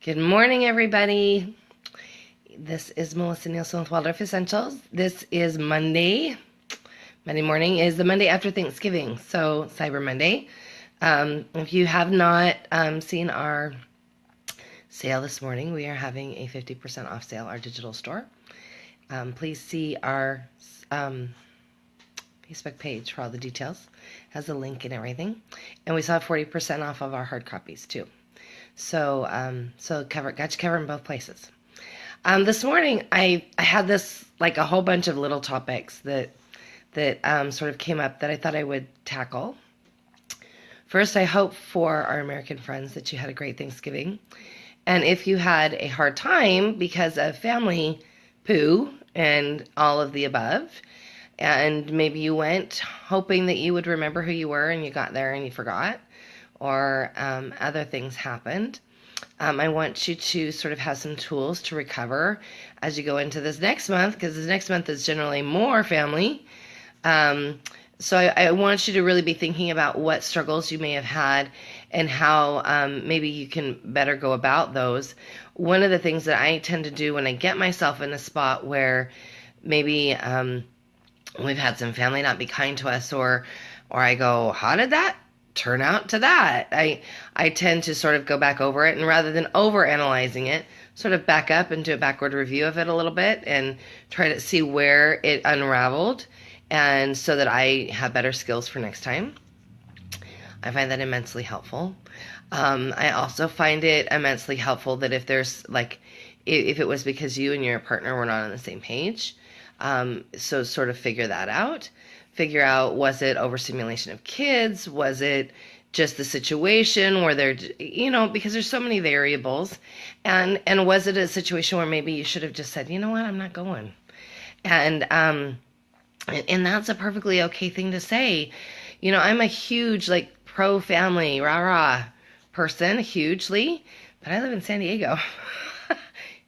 Good morning, everybody. This is Melissa Nielsen with Waldorf Essentials. This is Monday. Monday morning is the Monday after Thanksgiving, so Cyber Monday. If you have not seen our sale this morning, we are having a 50% off sale, our digital store. Please see our Facebook page for all the details. It has a link and everything. And we still have 40% off of our hard copies too. So got you covered in both places. This morning I had this, like, a whole bunch of little topics that sort of came up that I thought I would tackle. First, I hope for our American friends that you had a great Thanksgiving. And if you had a hard time because of family poo and all of the above, and maybe you went hoping that you would remember who you were and you got there and you forgot, or other things happened, I want you to sort of have some tools to recover as you go into this next month, because this next month is generally more family. So I want you to really be thinking about what struggles you may have had and how maybe you can better go about those. One of the things that I tend to do when I get myself in a spot where maybe we've had some family not be kind to us, or I go, how did that turn out to that? I tend to sort of go back over it, and rather than over analyzing it, sort of back up and do a backward review of it a little bit and try to see where it unraveled, and so that I have better skills for next time. I find that immensely helpful. I also find it immensely helpful that if there's, like, if it was because you and your partner were not on the same page, so sort of figure that out. Figure out, was it overstimulation of kids? Was it just the situation where they're, because there's so many variables, and was it a situation where maybe you should have just said, you know what, I'm not going, and that's a perfectly okay thing to say. I'm a huge, like, pro family, rah person, hugely, but I live in San Diego.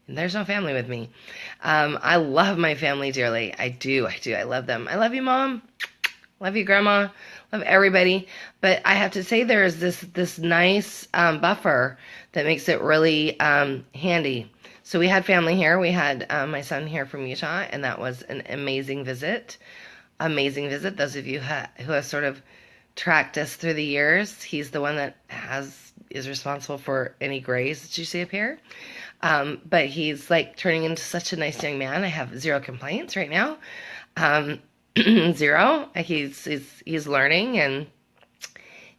And there's no family with me. I love my family dearly. I do. I love them. I love you, Mom. Love you, Grandma. Love everybody. But I have to say, there is this nice buffer that makes it really handy. So we had family here. We had my son here from Utah, and that was an amazing visit. Amazing visit. Those of you who have sort of tracked us through the years, he's the one that is responsible for any grays that you see up here. But he's, like, turning into such a nice young man. I have zero complaints right now. Zero. He's learning,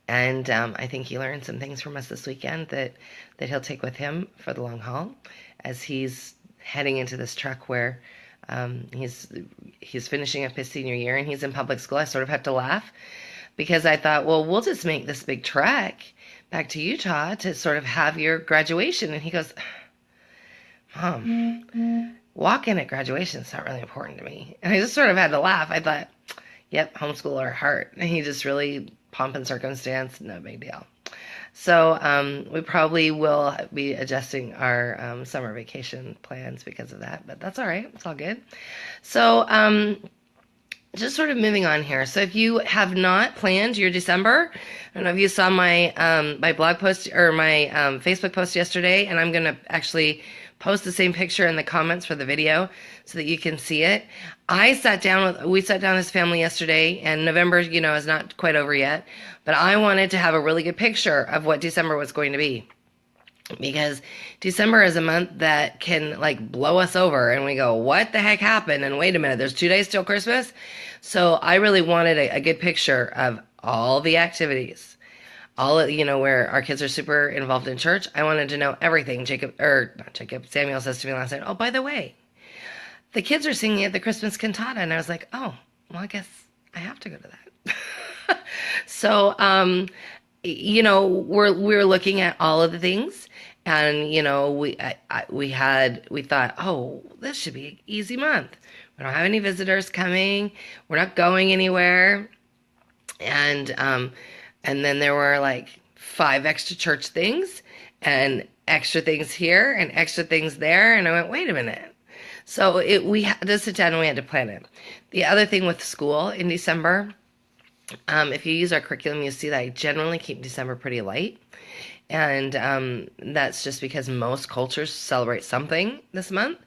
and I think he learned some things from us this weekend that he'll take with him for the long haul, as he's heading into this truck where he's finishing up his senior year and he's in public school. I sort of had to laugh because I thought, well, we'll just make this big trek back to Utah to sort of have your graduation. And he goes, Mom, walk-in at graduation is not really important to me. And I just sort of had to laugh. I thought, yep, homeschool or heart. And he just really, pomp and circumstance, no big deal. So we probably will be adjusting our summer vacation plans because of that, but that's all right. It's all good. So just sort of moving on here. So if you have not planned your December, I don't know if you saw my my blog post or my Facebook post yesterday, and I'm going to actually post the same picture in the comments for the video so that you can see it. We sat down as family yesterday, and November, is not quite over yet, but I wanted to have a really good picture of what December was going to be, because December is a month that can, like, blow us over, and we go, what the heck happened? And wait a minute, there's 2 days till Christmas. So I really wanted a good picture of all the activities, where our kids are super involved in church. I wanted to know everything. Samuel says to me last night, oh, by the way, the kids are singing at the Christmas cantata. And I was like, oh, well, I guess I have to go to that. So, we're looking at all of the things, and, we thought, oh, this should be an easy month. We don't have any visitors coming. We're not going anywhere. And then there were, like, 5 extra church things and extra things here and extra things there. And I went, wait a minute. So we had to sit down and we had to plan it. The other thing with school in December, if you use our curriculum, you see that I generally keep December pretty light. And that's just because most cultures celebrate something this month,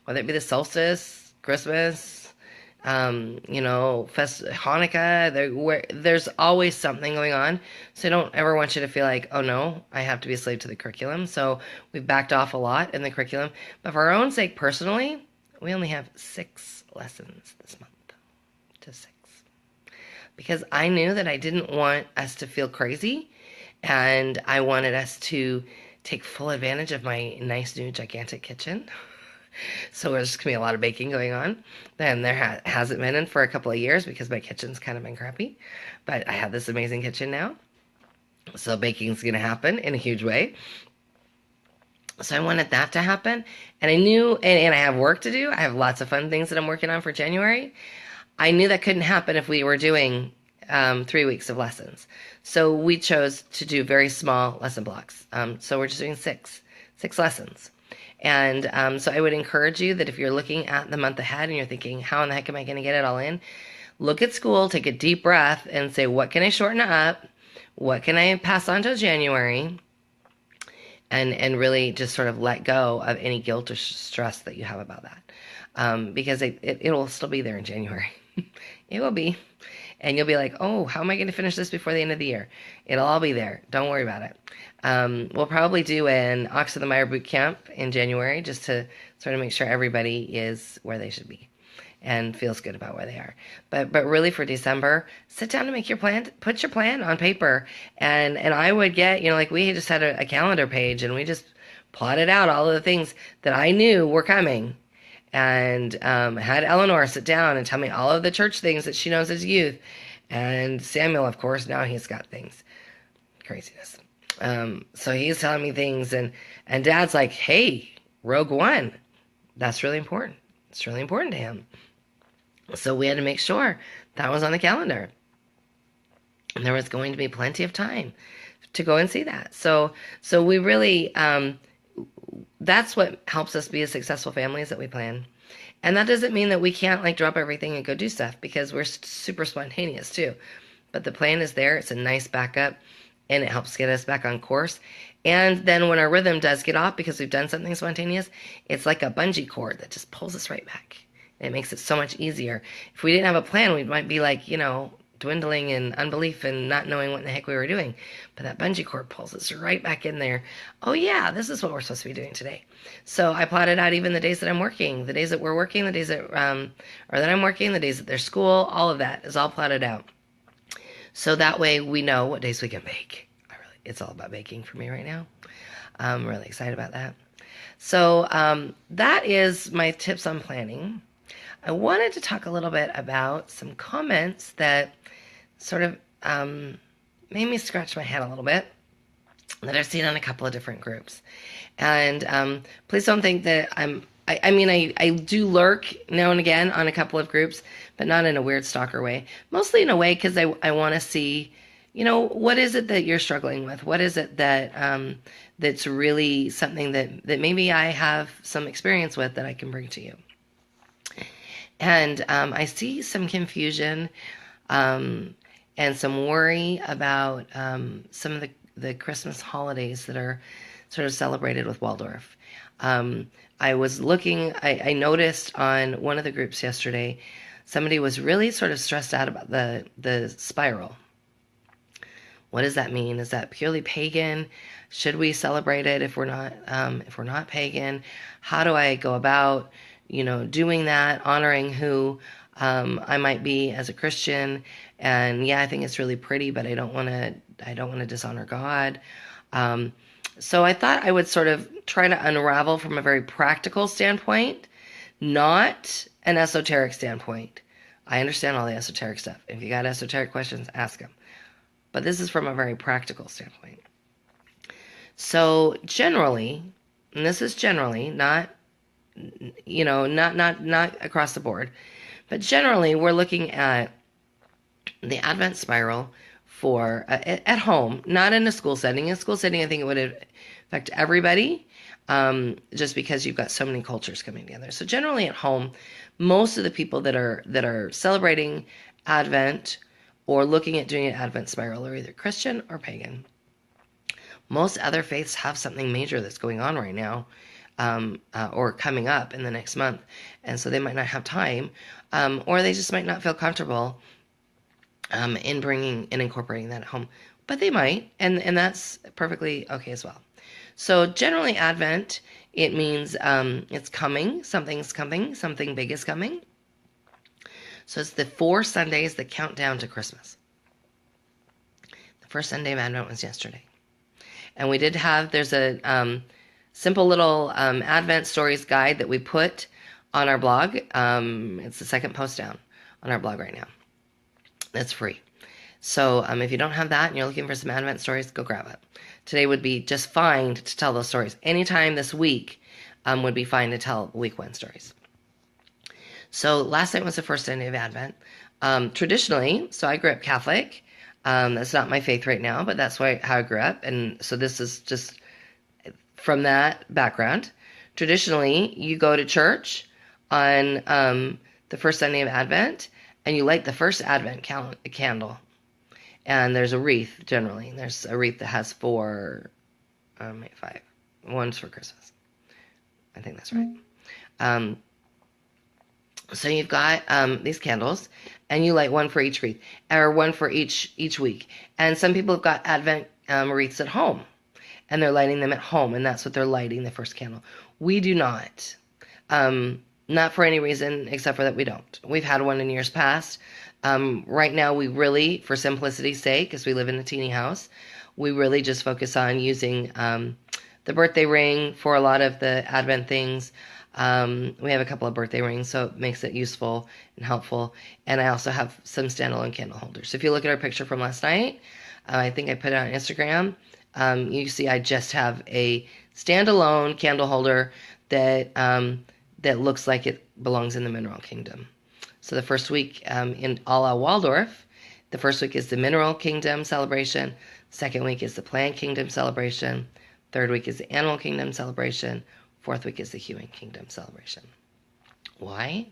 whether it be the solstice, Christmas, Hanukkah. There's always something going on. So I don't ever want you to feel like, oh no, I have to be a slave to the curriculum. So we've backed off a lot in the curriculum. But for our own sake, personally, we only have 6 lessons this month. To 6. Because I knew that I didn't want us to feel crazy, and I wanted us to take full advantage of my nice new gigantic kitchen. So there's going to be a lot of baking going on. And there hasn't been in for a couple of years because my kitchen's kind of been crappy. But I have this amazing kitchen now. So baking's going to happen in a huge way. So I wanted that to happen. And I knew, and I have work to do. I have lots of fun things that I'm working on for January. I knew that couldn't happen if we were doing 3 weeks of lessons. So we chose to do very small lesson blocks. So we're just doing six lessons. And so I would encourage you that if you're looking at the month ahead and you're thinking, how in the heck am I going to get it all in? Look at school, take a deep breath, and say, what can I shorten up? What can I pass on to January? And really just sort of let go of any guilt or stress that you have about that. Because it will still be there in January. It will be. And you'll be like, oh, how am I going to finish this before the end of the year? It'll all be there. Don't worry about it. We'll probably do an Ox of the Mire boot camp in January just to sort of make sure everybody is where they should be and feels good about where they are. But really for December, sit down and make your plan, put your plan on paper. And I would get, like we just had a calendar page and we just plotted out all of the things that I knew were coming. And had Eleanor sit down and tell me all of the church things that she knows as youth. And Samuel, of course, now he's got things. Craziness. So he's telling me things. And Dad's like, hey, Rogue One. That's really important. It's really important to him. So we had to make sure that was on the calendar. And there was going to be plenty of time to go and see that. So we really... that's what helps us be a successful family is that we plan. And that doesn't mean that we can't drop everything and go do stuff because we're super spontaneous too. But the plan is there. It's a nice backup and it helps get us back on course. And then when our rhythm does get off because we've done something spontaneous, it's like a bungee cord that just pulls us right back. And it makes it so much easier. If we didn't have a plan, we might be dwindling in unbelief and not knowing what in the heck we were doing. But that bungee cord pulls us right back in there. Oh yeah, this is what we're supposed to be doing today. So I plotted out even the days that I'm working, the days that we're working, the days that, or that I'm working, the days that there's school, all of that is all plotted out. So that way we know what days we can bake. It's all about baking for me right now. I'm really excited about that. So that is my tips on planning. I wanted to talk a little bit about some comments that sort of made me scratch my head a little bit that I've seen on a couple of different groups. And please don't think that I do lurk now and again on a couple of groups, but not in a weird stalker way. Mostly in a way because I want to see, what is it that you're struggling with? What is it that that's really something that maybe I have some experience with that I can bring to you? And I see some confusion and some worry about some of the Christmas holidays that are sort of celebrated with Waldorf. I was looking, I noticed on one of the groups yesterday, somebody was really sort of stressed out about the spiral. What does that mean? Is that purely pagan? Should we celebrate it if we're not pagan? How do I go about doing that, honoring who I might be as a Christian? And yeah, I think it's really pretty, but I don't want to dishonor God. So I thought I would sort of try to unravel from a very practical standpoint, not an esoteric standpoint. I understand all the esoteric stuff. If you got esoteric questions, ask them. But this is from a very practical standpoint. So generally, and this is generally not across the board, but generally we're looking at the Advent spiral for at home, not in a school setting. In a school setting, I think it would affect everybody, just because you've got so many cultures coming together. So generally at home, most of the people that are celebrating Advent or looking at doing an Advent spiral are either Christian or pagan. Most other faiths have something major that's going on right now, or coming up in the next month, and so they might not have time, or they just might not feel comfortable in bringing and incorporating that at home. But they might, and that's perfectly okay as well. So generally, Advent, it means it's coming, something's coming, something big is coming. So it's the 4 Sundays that count down to Christmas. The first Sunday of Advent was yesterday. And we did have, there's a simple little Advent stories guide that we put on our blog. It's the second post down on our blog right now. That's free. So if you don't have that and you're looking for some Advent stories, go grab it. Today would be just fine to tell those stories. Anytime this week would be fine to tell week 1 stories. So last night was the first Sunday of Advent. Traditionally, so I grew up Catholic. That's not my faith right now, but that's how I grew up. And so this is just from that background. Traditionally, you go to church on the first Sunday of Advent, and you light the first Advent candle. And there's a wreath, generally. There's a wreath that has 5. One's for Christmas. I think that's right. So you've got these candles, and you light one for each wreath, or one for each week. And some people have got Advent wreaths at home, and they're lighting them at home, and that's what they're lighting, the first candle. We do not. Not for any reason except for that we don't. We've had one in years past. Right now, we really, for simplicity's sake, because we live in a teeny house, we really just focus on using the birthday ring for a lot of the Advent things. We have a couple of birthday rings, so it makes it useful and helpful. And I also have some standalone candle holders. So if you look at our picture from last night, I think I put it on Instagram, you see I just have a standalone candle holder that that looks like it belongs in the Mineral Kingdom. So the first week in a la Waldorf, the first week is the Mineral Kingdom celebration. Second week is the Plant Kingdom celebration. Third week is the Animal Kingdom celebration. Fourth week is the Human Kingdom celebration. Why?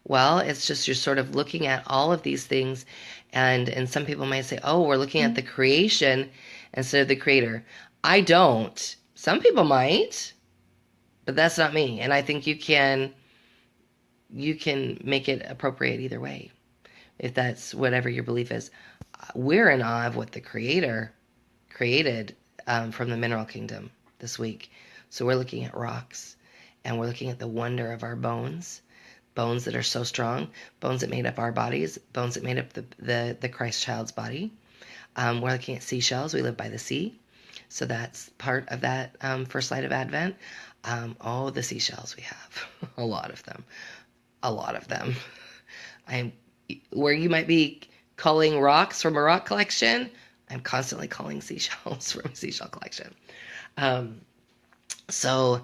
Well, it's just you're sort of looking at all of these things, and some people might say, oh, we're looking at the creation instead of the creator. I don't. Some people might, but that's not me. And I think you can make it appropriate either way, if that's whatever your belief is. We're in awe of what the creator created from the Mineral Kingdom this week. So we're looking at rocks, and we're looking at the wonder of our bones that are so strong, bones that made up our bodies, bones that made up the Christ child's body. We're looking at seashells. We live by the sea. So that's part of that first light of Advent. Oh, the seashells we have. A lot of them. Where you might be culling rocks from a rock collection, I'm constantly culling seashells from a seashell collection. So,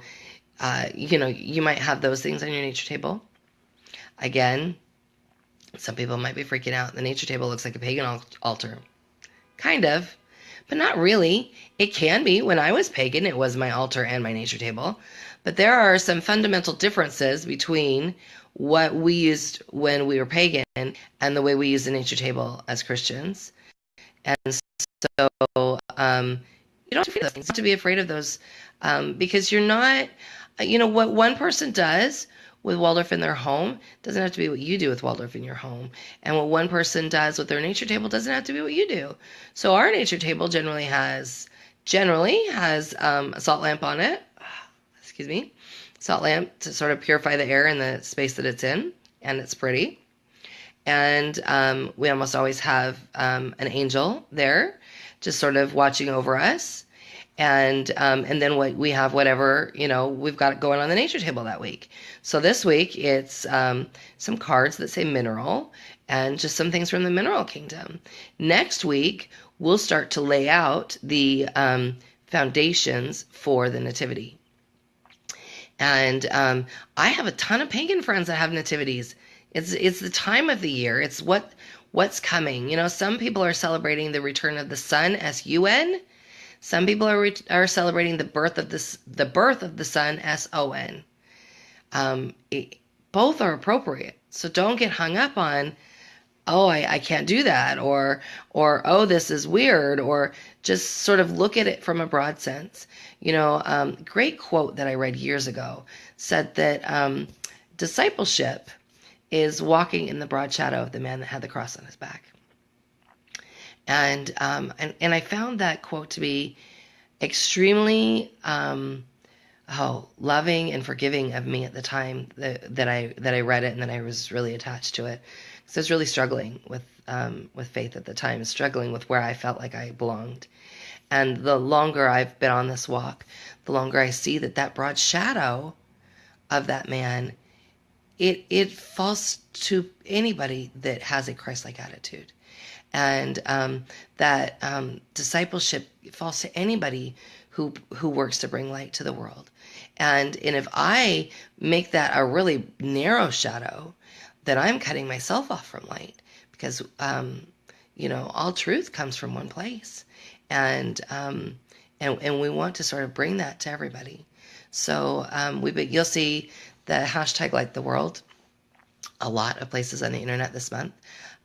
you might have those things on your nature table. Again, some people might be freaking out. The nature table looks like a pagan altar. Kind of, but not really. It can be. When I was pagan, it was my altar and my nature table. But there are some fundamental differences between what we used when we were pagan and the way we use the nature table as Christians. And so, you don't have to be afraid of those, because you're not, what one person does with Waldorf in their home doesn't have to be what you do with Waldorf in your home. And what one person does with their nature table doesn't have to be what you do. So our nature table generally has a salt lamp on it. Excuse me. Salt lamp to sort of purify the air in the space that it's in. And it's pretty. And we almost always have an angel there just sort of watching over us. And then we have whatever, we've got going on the nature table that week. So this week it's some cards that say mineral and just some things from the Mineral Kingdom. Next week, we'll start to lay out the foundations for the Nativity. And I have a ton of pagan friends that have nativities. It's the time of the year. It's what's coming. Some people are celebrating the return of the sun, S-U-N. Some people are celebrating the birth of the sun, S-O-N. Both are appropriate. So don't get hung up on, oh, I can't do that, or oh, this is weird, or just sort of look at it from a broad sense. Great quote that I read years ago said that discipleship is walking in the broad shadow of the man that had the cross on his back. And I found that quote to be extremely loving and forgiving of me at the time that I read it, and that I was really attached to it. So I was really struggling with faith at the time, struggling with where I felt like I belonged. And the longer I've been on this walk, the longer I see that broad shadow of that man, it falls to anybody that has a Christ-like attitude. And that discipleship falls to anybody who works to bring light to the world. And if I make that a really narrow shadow, then I'm cutting myself off from light, because all truth comes from one place, and we want to sort of bring that to everybody. So you'll see the hashtag Light the World a lot of places on the internet this month.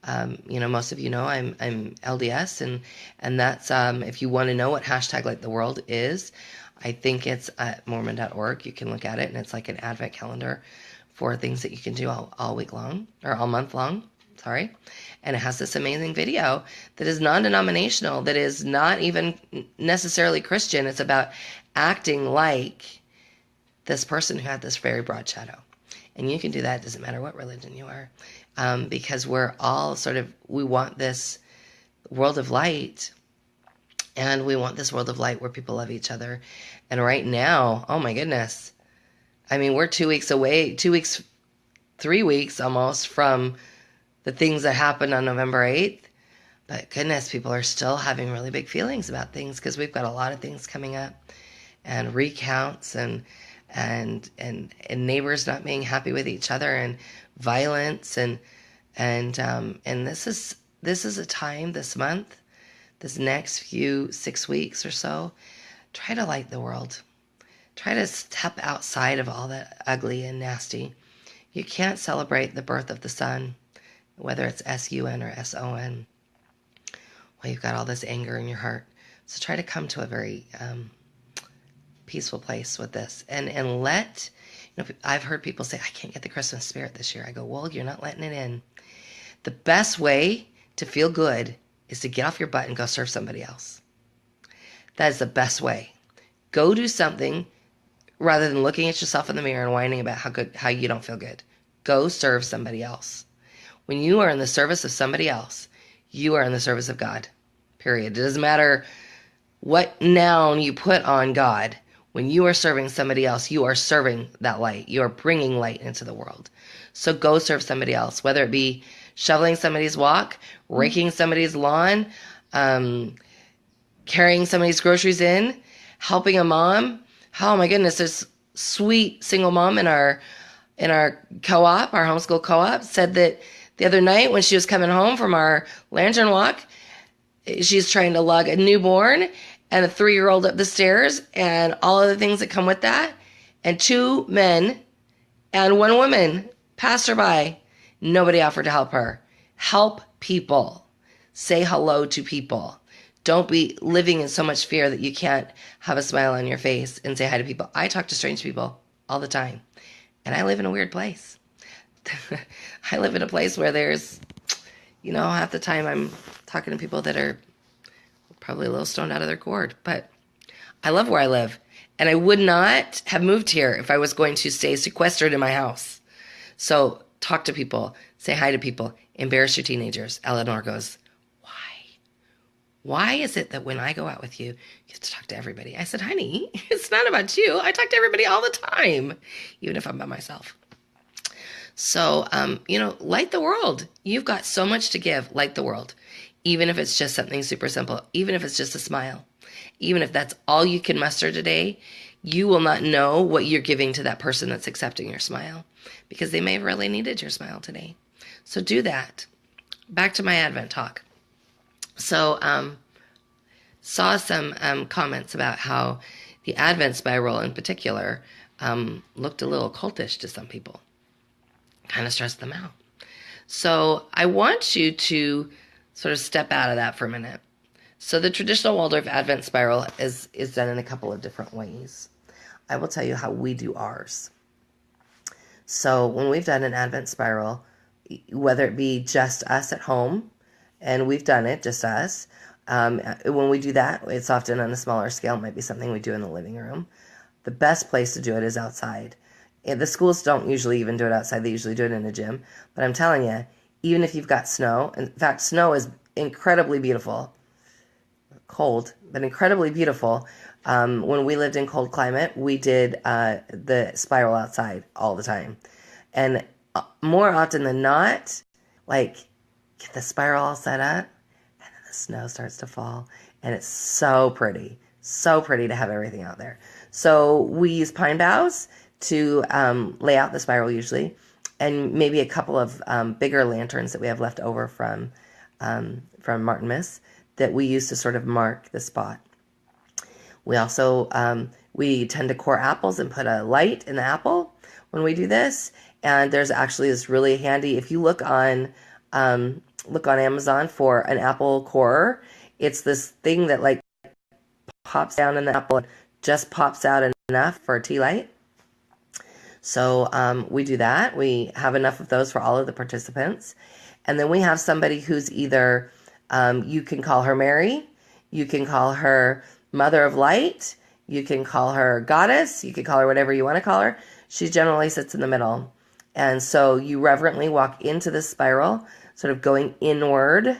Most of I'm LDS, and that's if you want to know what hashtag Light the World is, I think it's at Mormon.org. You can look at it, and it's like an advent calendar for things that you can do all week long, or all month long. Sorry. And it has this amazing video that is non-denominational, that is not even necessarily Christian. It's about acting like this person who had this very broad shadow. And you can do that. It doesn't matter what religion you are. Because we're all we want this world of light, and we want this world of light where people love each other. And right now, oh my goodness, I mean, we're 2 weeks away, 2 weeks, 3 weeks almost from the things that happened on November 8th. But goodness, people are still having really big feelings about things, because we've got a lot of things coming up, and recounts, and neighbors not being happy with each other, and violence, and this is a time this month, this next 6 weeks or so, try to light the world. Try to step outside of all that ugly and nasty. You can't celebrate the birth of the sun, whether it's S-U-N or S-O-N, while you've got all this anger in your heart. So try to come to a very peaceful place with this, and let, I've heard people say, I can't get the Christmas spirit this year. I go, well, you're not letting it in. The best way to feel good is to get off your butt and go serve somebody else. That is the best way. Go do something rather than looking at yourself in the mirror and whining about how you don't feel good. Go serve somebody else. When you are in the service of somebody else, you are in the service of God, period. It doesn't matter what noun you put on God. When you are serving somebody else, you are serving that light. You are bringing light into the world. So go serve somebody else, whether it be shoveling somebody's walk, raking somebody's lawn, carrying somebody's groceries in, helping a mom. Oh my goodness, this sweet single mom in our co-op, our homeschool co-op, said that the other night when she was coming home from our lantern walk, she's trying to lug a newborn and a 3-year-old up the stairs, and all of the things that come with that, and 2 men and 1 woman passed her by. Nobody offered to help her. Help people. Say hello to people. Don't be living in so much fear that you can't have a smile on your face and say hi to people. I talk to strange people all the time, and I live in a weird place. I live in a place where there's, half the time I'm talking to people that are probably a little stoned out of their gourd, but I love where I live, and I would not have moved here if I was going to stay sequestered in my house. So talk to people, say hi to people, embarrass your teenagers. Eleanor goes, why is it that when I go out with you, you have to talk to everybody? I said, honey, it's not about you. I talk to everybody all the time, even if I'm by myself. So, light the world. You've got so much to give. Light the world. Even if it's just something super simple, even if it's just a smile, even if that's all you can muster today, you will not know what you're giving to that person that's accepting your smile, because they may have really needed your smile today. So do that. Back to my Advent talk. So, saw some comments about how the Advent spiral in particular looked a little cultish to some people. Kind of stressed them out. So I want you to sort of step out of that for a minute. So the traditional Waldorf Advent spiral is done in a couple of different ways. I will tell you how we do ours. So when we've done an Advent spiral, whether it be just us at home, and we've done it, just us, when we do that, it's often on a smaller scale. It might be something we do in the living room. The best place to do it is outside. And the schools don't usually even do it outside. They usually do it in a gym. But I'm telling you, even if you've got snow, in fact, snow is incredibly beautiful. Cold, but incredibly beautiful. When we lived in cold climate, we did the spiral outside all the time. And more often than not, like, get the spiral all set up, and then the snow starts to fall. And it's so pretty. So pretty to have everything out there. So we use pine boughs to lay out the spiral usually, and maybe a couple of bigger lanterns that we have left over from Martin Miss that we use to sort of mark the spot. We also we tend to core apples and put a light in the apple when we do this. And there's actually this really handy, if you look on Amazon for an apple corer, it's this thing that like pops down in the apple and just pops out enough for a tea light. So we do that. We have enough of those for all of the participants. And then we have somebody who's either, you can call her Mary, you can call her Mother of Light, you can call her Goddess, you can call her whatever you want to call her. She generally sits in the middle. And so you reverently walk into this spiral, sort of going inward,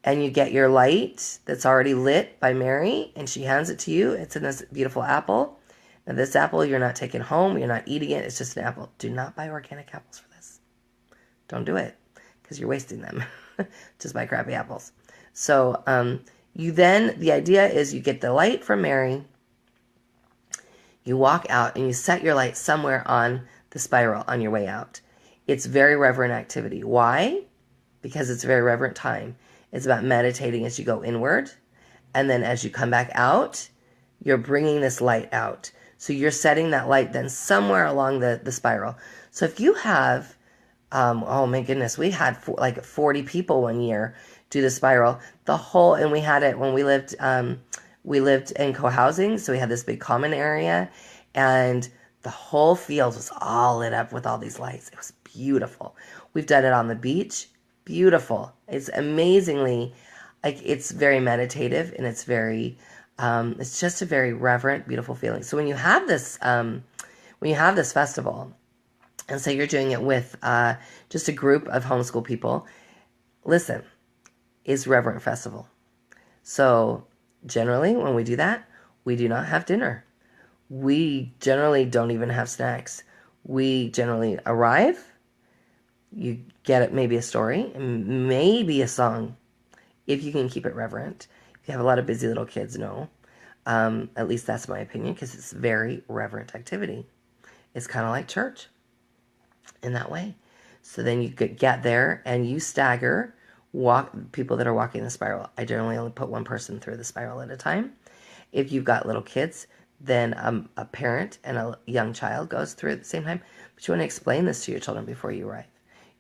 and you get your light that's already lit by Mary, and she hands it to you. It's in this beautiful apple. Now, this apple you're not taking home, you're not eating it, it's just an apple. Do not buy organic apples for this. Don't do it, because you're wasting them. Just buy crappy apples. So the idea is you get the light from Mary, you walk out, and you set your light somewhere on the spiral on your way out. It's very reverent activity. Why? Because it's a very reverent time. It's about meditating as you go inward, and then as you come back out, you're bringing this light out. So you're setting that light then somewhere along the spiral. So if you have, oh my goodness, we had like 40 people one year do the spiral. And we had it when we lived in co-housing, so we had this big common area, and the whole field was all lit up with all these lights. It was beautiful. We've done it on the beach. Beautiful. It's amazingly, like, it's very meditative, and it's just a very reverent, beautiful feeling. So when you have this festival, and say you're doing it with just a group of homeschool people, listen, it's Reverent Festival. So generally when we do that, we do not have dinner. We generally don't even have snacks. We generally arrive, you get it, maybe a story, maybe a song, if you can keep it reverent. If you have a lot of busy little kids, no. At least that's my opinion, because it's very reverent activity. It's kind of like church in that way. So then you could get there and you stagger people that are walking the spiral. I generally only put one person through the spiral at a time. If you've got little kids, then a parent and a young child goes through at the same time. But you want to explain this to your children before you arrive.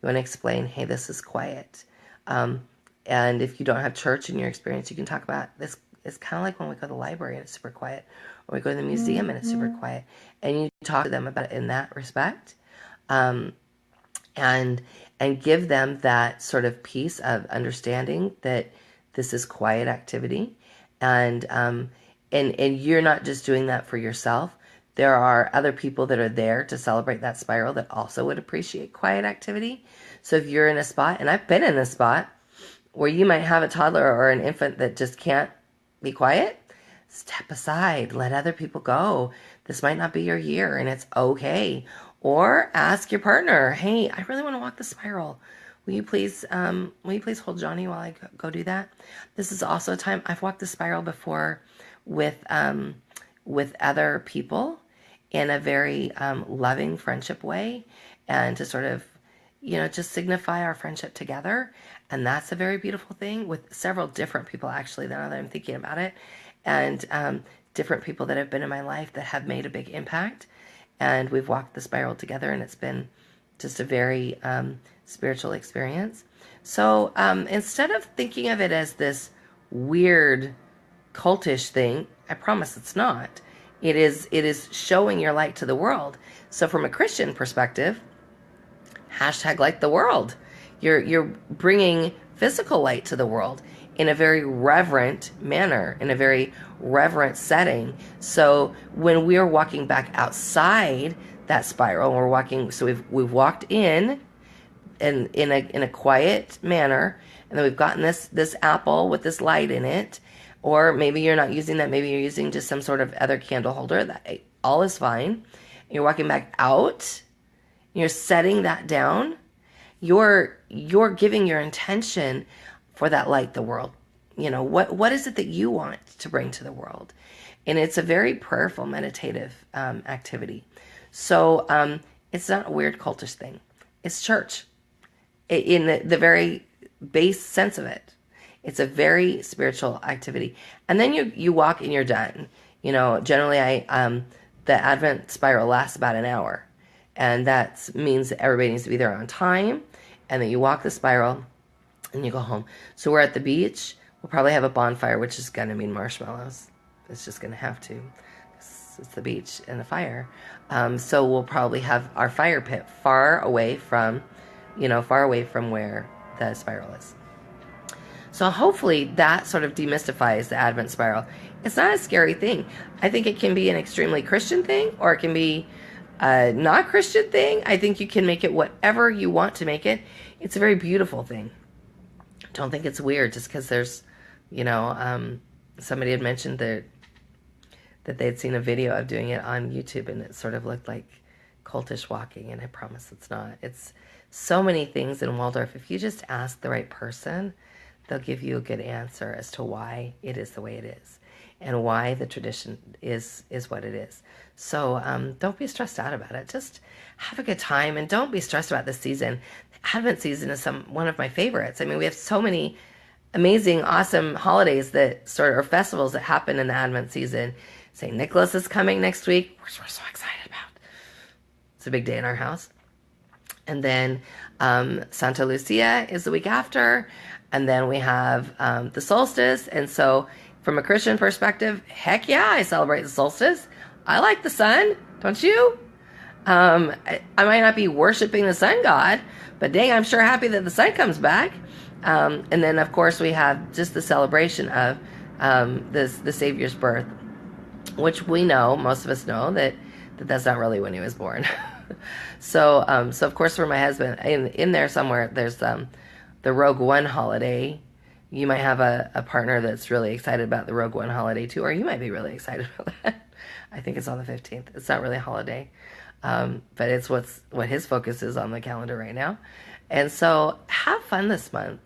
You want to explain, hey, this is quiet. And if you don't have church in your experience, you can talk about this. It's kind of like when we go to the library and it's super quiet, or we go to the museum and it's super quiet, and you talk to them about it in that respect, and give them that sort of piece of understanding that this is quiet activity, and you're not just doing that for yourself. There are other people that are there to celebrate that spiral that also would appreciate quiet activity. So if you're in a spot, and I've been in a spot where you might have a toddler or an infant that just can't be quiet, step aside, let other people go. This might not be your year, and it's okay. Or ask your partner, hey, I really want to walk the spiral. Will you please hold Johnny while I go do that? This is also a time I've walked the spiral before with other people in a very loving friendship way, and to sort of, just signify our friendship together. And that's a very beautiful thing, with several different people, actually, now that I'm thinking about it, and different people that have been in my life that have made a big impact. And we've walked the spiral together, and it's been just a very spiritual experience. So instead of thinking of it as this weird cultish thing, I promise it's not. It is showing your light to the world. So from a Christian perspective, hashtag light the world. You're bringing physical light to the world in a very reverent manner, in a very reverent setting. So when we're walking back outside that spiral, we're walking. So we've walked in a quiet manner, and then we've gotten this apple with this light in it. Or maybe you're not using that. Maybe you're using just some sort of other candle holder. That all is fine. You're walking back out. You're setting that down. You're giving your intention for that light the world. You know, what is it that you want to bring to the world? And it's a very prayerful, meditative activity. So it's not a weird cultish thing. It's church in the very base sense of it. It's a very spiritual activity. And then you walk and you're done. You know, generally the Advent spiral lasts about an hour. And that means that everybody needs to be there on time. And then you walk the spiral and you go home. So we're at the beach. We'll probably have a bonfire, which is going to mean marshmallows. It's just going to have to. It's the beach and the fire. So we'll probably have our fire pit far away from where the spiral is. So hopefully that sort of demystifies the Advent spiral. It's not a scary thing. I think it can be an extremely Christian thing, or it can be a not Christian thing. I think you can make it whatever you want to make it. It's a very beautiful thing. Don't think it's weird just because there's, somebody had mentioned that they'd seen a video of doing it on YouTube and it sort of looked like cultish walking, and I promise it's not. It's so many things in Waldorf. If you just ask the right person, they'll give you a good answer as to why it is the way it is and why the tradition is what it is. So don't be stressed out about it. Just have a good time, and don't be stressed about this season. The Advent season is one of my favorites. I mean, we have so many amazing, awesome holidays or festivals that happen in the Advent season. St. Nicholas is coming next week, which we're so excited about. It's a big day in our house. And then Santa Lucia is the week after. And then we have the solstice. And so from a Christian perspective, heck yeah, I celebrate the solstice. I like the sun, don't you? I might not be worshiping the sun god, but dang, I'm sure happy that the sun comes back. And then, of course, we have just the celebration of the Savior's birth, which we know, most of us know, that that's not really when he was born. So of course, for my husband, in there somewhere, there's the Rogue One holiday. You might have a partner that's really excited about the Rogue One holiday too, or you might be really excited about that. I think it's on the 15th. It's not really a holiday, but it's what his focus is on the calendar right now. And so have fun this month.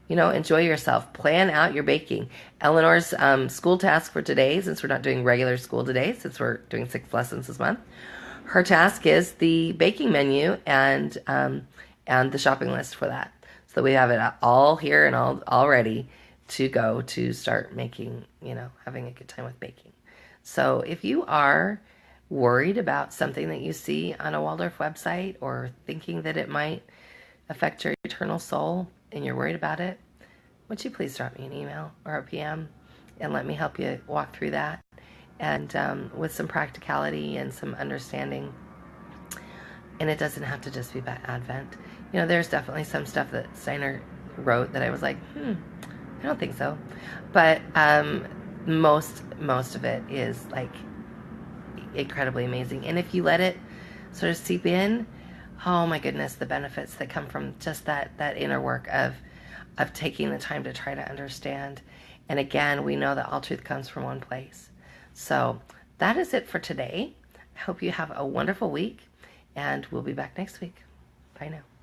Enjoy yourself. Plan out your baking. Eleanor's school task for today, since we're not doing regular school today, since we're doing 6 lessons this month, her task is the baking menu and the shopping list for that. So we have it all here and all ready to go to start making, having a good time with baking. So if you are worried about something that you see on a Waldorf website, or thinking that it might affect your eternal soul and you're worried about it, would you please drop me an email or a PM and let me help you walk through that, and with some practicality and some understanding. And it doesn't have to just be about Advent. There's definitely some stuff that Steiner wrote that I was like, I don't think so. But most of it is like incredibly amazing. And if you let it sort of seep in, oh my goodness, the benefits that come from just that inner work of taking the time to try to understand. And again, we know that all truth comes from one place. So that is it for today. I hope you have a wonderful week, and we'll be back next week. Bye now.